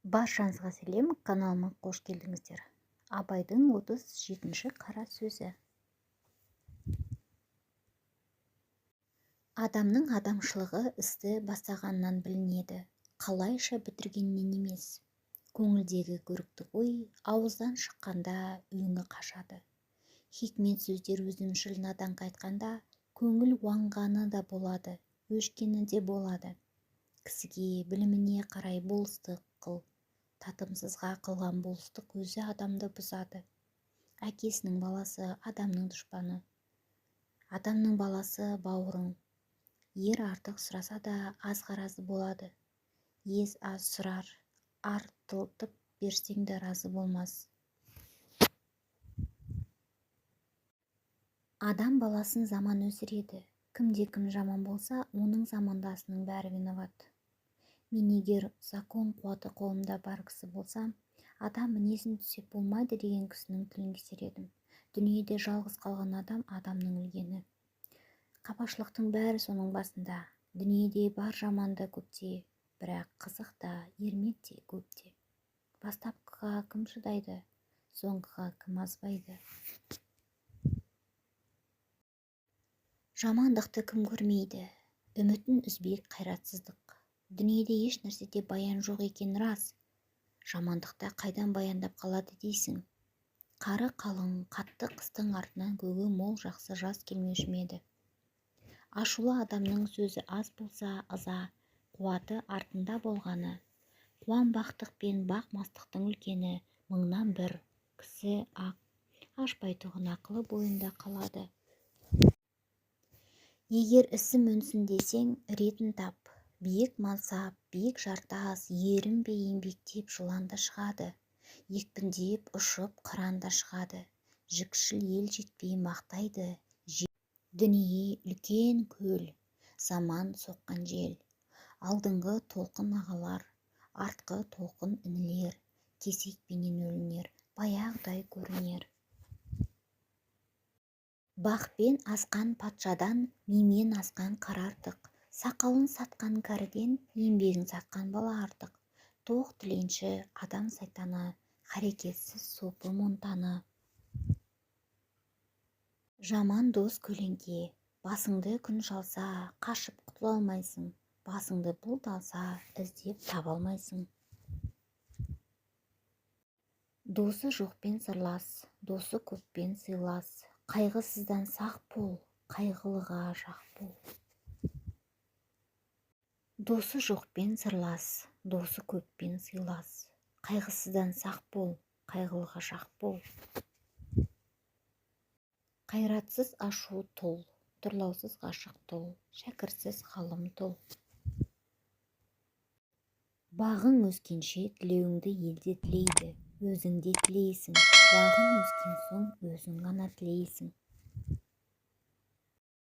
Баршаңызға сәлем, каналыма қош келдіңіздер. Абайдың 37-ші қара сөзі. Адамның адамшылығы істі бастағаннан білінеді, қалайша бітіргеннен емес. Көңілдегі көрікті ой ауыздан шыққанда өңі қашады. Хикмет сөздер өзімшіл надан қайтқанда, көңіл уанғаны да болады, өшкені де болады. Кісіге біліміне қарай болыстық қыл. Татымсызға қылған болыстық өзі адамды бұзады. Әкесінің баласы адамның дұшпаны. Адамның баласы бауырың. Ер артық сұраса да азға разы болады. Ез аз сұрар, артылтып берсең де разы болмас. Адам баласын заман өсіреді. Кімде-кім жаман болса, оның замандасының бәрі виноват. Мен егер закон қуаты қолымда бар кісі болсам, адам мінезін түзеп болмайды деген кісінің тілін кесер едім. Дүниеде жалғыз қалған адам адамның өлгені. Қапашылықтың бәрі соның басында. Дүниеде бар жаманда көпте, бірақ қызық та, ермек те көпте. Бастапқыға кім шыдайды, соңғыға кім азбайды. Жамандықты кім көрмейді, үмітін үзбек қайратсыздық. Дүниеде еш нәрседе баян жоқ екен рас. Жамандықта қайдан баяндап қалады дейсің. Қары қалың, қатты қыстың артынан көгі мол жақсы жаз келмеуші ме еді. Ашулы адамның сөзі аз болса ыза, қуаты артында болғаны. Қуанбақтық пен бақмастықтың үлкені мыңнан бір кісі ақ, ашпайтұғын ақылы бойында қалады. Егер ісім өнсін десең, ретін тап. Биік мансап, биік жартас, ерінбей еңбектеп жыланда шығады. Екпіндеп ұшып қыранда шығады. Жікшіл ел жетпей мақтайды. Дүние үлкен көл, заман соққан жел. Алдыңғы толқын ағалар, артқы толқын інілер. Кесекпенен өлінер, баяғыдай көрінер. Бақпен асқан патшадан мимен асқан қара артық. Сақалын сатқан кәріден еңбегін сатқан бала артық. Тоқ тіленші адам сайтаны, харекетсіз сопы монтаны. Жаман дос көлеңке, басыңды күн шалса, қашып құтыла алмайсың. Басыңды бұлт алса, іздеп таба алмайсың. Досы жоқпен сырлас, досы көппен сыйлас. Қайғысыздан сақ бол, қайғылыға жақ бол. Досы жоқпен сырлас, досы көппен сыйлас. Қайғысыздан сақ бол, қайғылыға жақ бол. Қайратсыз ашу тұл, тұрлаусыз ғашық тұл, шәкірсіз ғалым тұл. Бағың өскенше тілеуіңді елде тілейді, өзіңде тілейсің. Бағың өскен соң өзің ғана тілейсің.